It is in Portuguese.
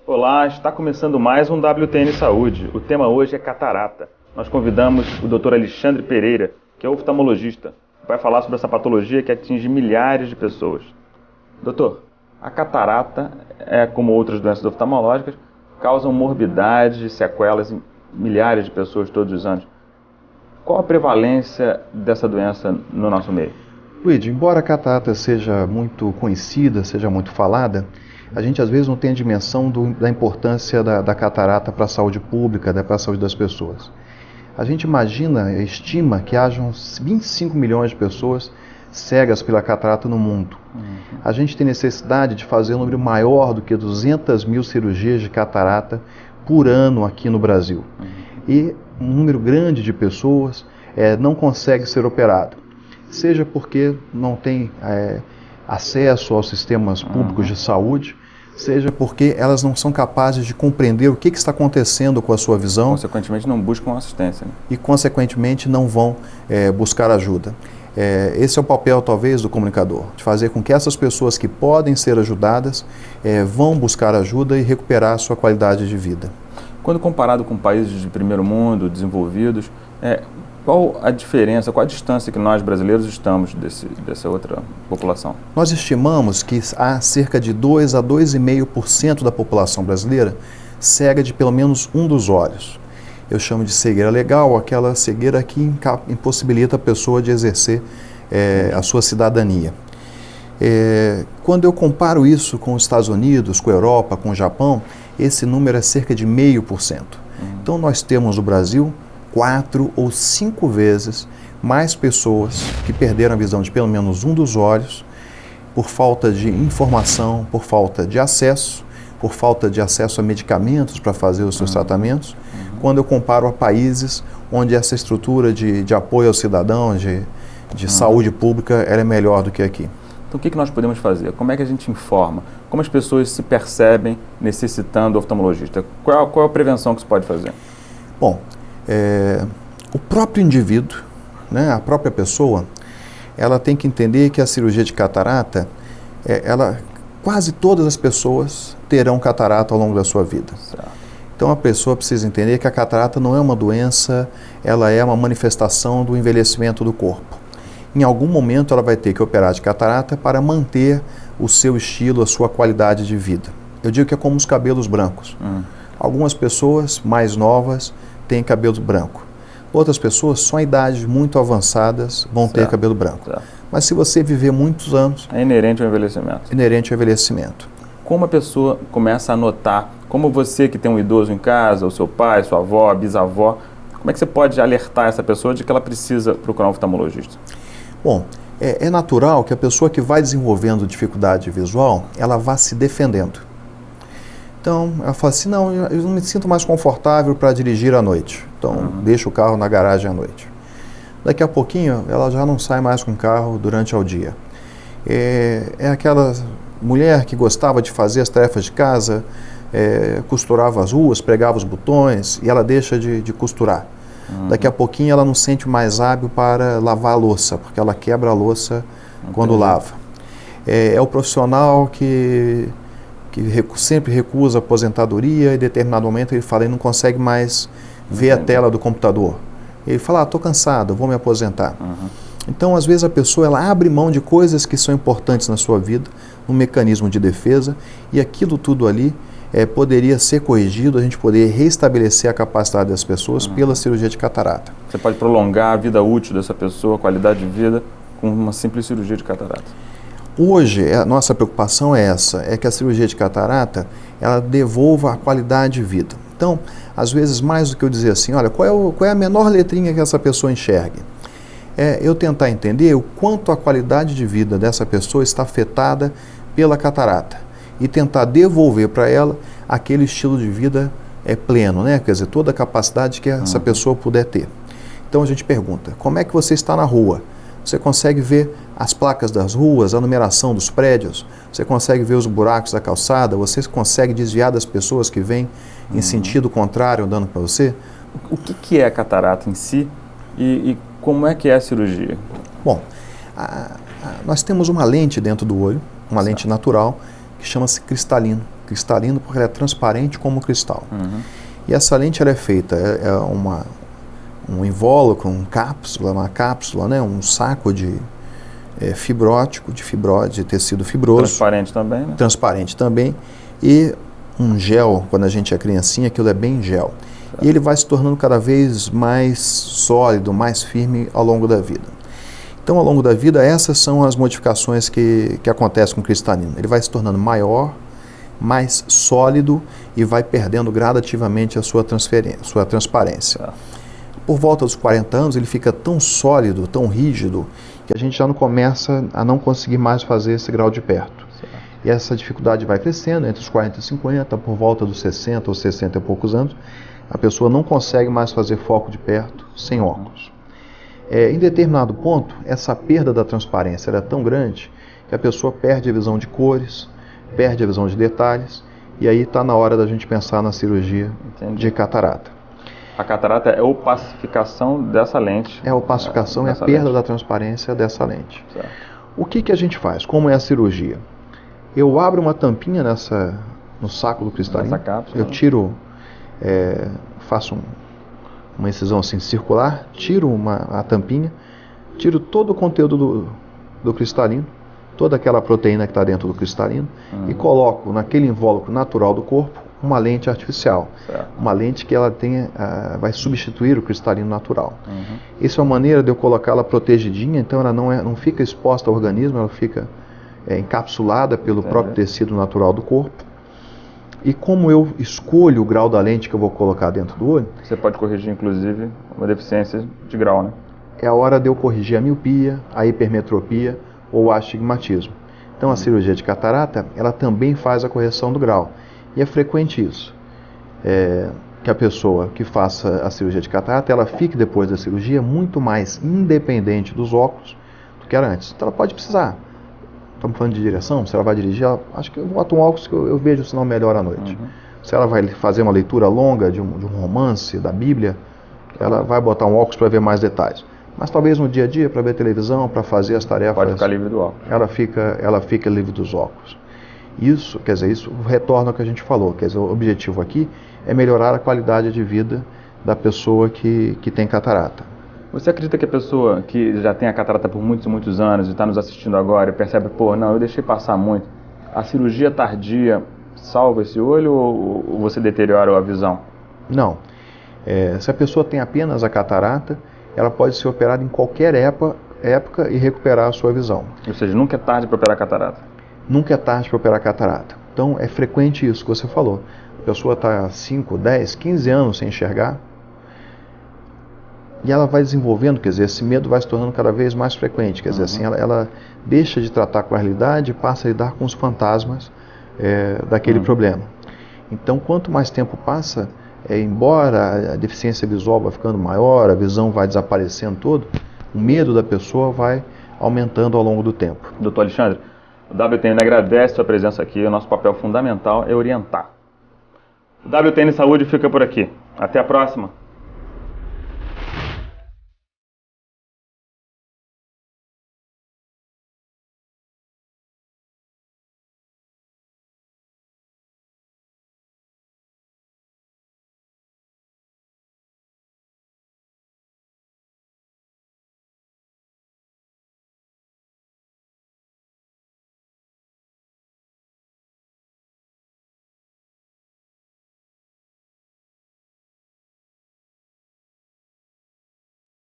Olá, está começando mais um WTN Saúde. O tema hoje é catarata. Nós convidamos o Dr. Alexandre Pereira, que é oftalmologista, que vai falar sobre essa patologia que atinge milhares de pessoas. Doutor, a catarata, como outras doenças oftalmológicas, causam morbidades e sequelas em milhares de pessoas todos os anos. Qual a prevalência dessa doença no nosso meio? Luigi, embora a catarata seja muito conhecida, seja muito falada, a gente às vezes não tem a dimensão da importância da catarata para a saúde pública, para a saúde das pessoas. A gente estima que hajam 25 milhões de pessoas cegas pela catarata no mundo. A gente tem necessidade de fazer um número maior do que 200 mil cirurgias de catarata por ano aqui no Brasil. E um número grande de pessoas não consegue ser operado, seja porque não tem acesso aos sistemas públicos de saúde, seja porque elas não são capazes de compreender o que está acontecendo com a sua visão. Consequentemente não buscam assistência. E consequentemente não vão buscar ajuda. Esse é o papel talvez do comunicador, de fazer com que essas pessoas que podem ser ajudadas vão buscar ajuda e recuperar a sua qualidade de vida. Quando comparado com países de primeiro mundo, desenvolvidos, qual a diferença, qual a distância que nós brasileiros estamos dessa outra população? Nós estimamos que há cerca de 2 a 2,5% da população brasileira cega de pelo menos um dos olhos. Eu chamo de cegueira legal, aquela cegueira que impossibilita a pessoa de exercer a sua cidadania. Quando eu comparo isso com os Estados Unidos, com a Europa, com o Japão, esse número é cerca de 0,5%. Então nós temos no Brasil 4 ou 5 vezes mais pessoas que perderam a visão de pelo menos um dos olhos por falta de informação, por falta de acesso, por falta de acesso a medicamentos para fazer os seus tratamentos, quando eu comparo a países onde essa estrutura de apoio ao cidadão, de saúde pública, ela é melhor do que aqui. Então o que nós podemos fazer? Como é que a gente informa? Como as pessoas se percebem necessitando do oftalmologista? Qual é a prevenção que se pode fazer? Bom, o próprio indivíduo, a própria pessoa, ela tem que entender que a cirurgia de catarata, quase todas as pessoas terão catarata ao longo da sua vida. Certo. Então a pessoa precisa entender que a catarata não é uma doença, ela é uma manifestação do envelhecimento do corpo. Em algum momento ela vai ter que operar de catarata para manter o seu estilo, a sua qualidade de vida. Eu digo que é como os cabelos brancos. Algumas pessoas mais novas têm cabelo branco. Outras pessoas, só em idades muito avançadas, vão ter cabelo branco. Certo. Mas se você viver muitos anos... É inerente ao envelhecimento. Inerente ao envelhecimento. Como a pessoa começa a notar, como você que tem um idoso em casa, o seu pai, sua avó, bisavó, como é que você pode alertar essa pessoa de que ela precisa procurar um oftalmologista? Bom, é natural que a pessoa que vai desenvolvendo dificuldade visual, ela vá se defendendo. Então, ela fala assim, não, eu não me sinto mais confortável para dirigir à noite. Então, deixa o carro na garagem à noite. Daqui a pouquinho, ela já não sai mais com o carro durante o dia. É aquela mulher que gostava de fazer as tarefas de casa, costurava as ruas, pregava os botões, e ela deixa de costurar. Daqui a pouquinho ela não sente mais hábil para lavar a louça, porque ela quebra a louça quando lava. É o profissional que sempre recusa a aposentadoria e em determinado momento ele fala, ele não consegue mais ver a tela do computador. Ele fala, estou cansado, vou me aposentar. Então, às vezes a pessoa ela abre mão de coisas que são importantes na sua vida, um mecanismo de defesa, e aquilo tudo ali poderia ser corrigido, a gente poderia restabelecer a capacidade das pessoas pela cirurgia de catarata. Você pode prolongar a vida útil dessa pessoa, a qualidade de vida, com uma simples cirurgia de catarata. Hoje, a nossa preocupação é essa, é que a cirurgia de catarata, ela devolva a qualidade de vida. Então, às vezes, mais do que eu dizer assim, olha, qual é a menor letrinha que essa pessoa enxergue? Eu tentar entender o quanto a qualidade de vida dessa pessoa está afetada pela catarata e tentar devolver para ela aquele estilo de vida pleno, quer dizer, toda a capacidade que essa pessoa puder ter. Então a gente pergunta, como é que você está na rua? Você consegue ver as placas das ruas, a numeração dos prédios, você consegue ver os buracos da calçada, você consegue desviar das pessoas que vêm em sentido contrário andando para você? O que é a catarata em si e como é que é a cirurgia? Bom, nós temos uma lente dentro do olho, uma lente natural, que chama-se cristalino. cristalino porque ela é transparente como cristal. E essa lente ela é feita, um invólucro, uma cápsula, né, um saco de fibrótico, de tecido fibroso. Transparente também, né? Transparente também. E um gel, quando a gente é criancinha, aquilo é bem gel. E ele vai se tornando cada vez mais sólido, mais firme ao longo da vida. Então, ao longo da vida, essas são as modificações que acontecem com o cristalino. Ele vai se tornando maior, mais sólido e vai perdendo gradativamente a sua transparência. Por volta dos 40 anos, ele fica tão sólido, tão rígido, que a gente já não começa a não conseguir mais fazer esse grau de perto. E essa dificuldade vai crescendo entre os 40 e 50, por volta dos 60 ou 60 e poucos anos, a pessoa não consegue mais fazer foco de perto sem óculos. Em determinado ponto, essa perda da transparência é tão grande que a pessoa perde a visão de cores, perde a visão de detalhes, e aí está na hora da gente pensar na cirurgia de catarata. A catarata é a opacificação dessa lente. É a opacificação, é a perda da transparência dessa lente. Certo. O que a gente faz? Como é a cirurgia? Eu abro uma tampinha no saco do cristalino, nessa cápsula, eu tiro, faço uma incisão assim circular, tiro a tampinha, tiro todo o conteúdo do cristalino, toda aquela proteína que está dentro do cristalino, e coloco naquele invólucro natural do corpo uma lente artificial, uma lente que ela vai substituir o cristalino natural. Essa é uma maneira de eu colocá-la protegidinha, então ela não fica exposta ao organismo, ela fica encapsulada pelo próprio tecido natural do corpo. E como eu escolho o grau da lente que eu vou colocar dentro do olho... Você pode corrigir, inclusive, uma deficiência de grau, né? É a hora de eu corrigir a miopia, a hipermetropia ou o astigmatismo. Então, a cirurgia de catarata, ela também faz a correção do grau. E é frequente isso, que a pessoa que faça a cirurgia de catarata, ela fique depois da cirurgia muito mais independente dos óculos do que era antes. Então, ela pode precisar. Estamos falando de direção, se ela vai dirigir, acho que eu boto um óculos que eu vejo o sinal melhor à noite. Se ela vai fazer uma leitura longa de um romance, da Bíblia, ela vai botar um óculos para ver mais detalhes. Mas talvez no dia a dia, para ver televisão, para fazer as tarefas... Pode ficar livre do óculos. Ela fica livre dos óculos. Isso retorna ao que a gente falou. Quer dizer, o objetivo aqui é melhorar a qualidade de vida da pessoa que tem catarata. Você acredita que a pessoa que já tem a catarata por muitos e muitos anos e está nos assistindo agora e percebe, eu deixei passar muito, a cirurgia tardia salva esse olho ou você deteriora a visão? Não. Se a pessoa tem apenas a catarata, ela pode ser operada em qualquer época e recuperar a sua visão. Ou seja, nunca é tarde para operar a catarata? Nunca é tarde para operar a catarata. Então, é frequente isso que você falou. A pessoa está 5, 10, 15 anos sem enxergar, e ela vai desenvolvendo, quer dizer, esse medo vai se tornando cada vez mais frequente, quer dizer, assim, ela deixa de tratar com a realidade e passa a lidar com os fantasmas daquele problema. Então, quanto mais tempo passa, embora a deficiência visual vai ficando maior, a visão vai desaparecendo todo, o medo da pessoa vai aumentando ao longo do tempo. Doutor Alexandre, o WTN agradece a sua presença aqui, o nosso papel fundamental é orientar. O WTN Saúde fica por aqui. Até a próxima!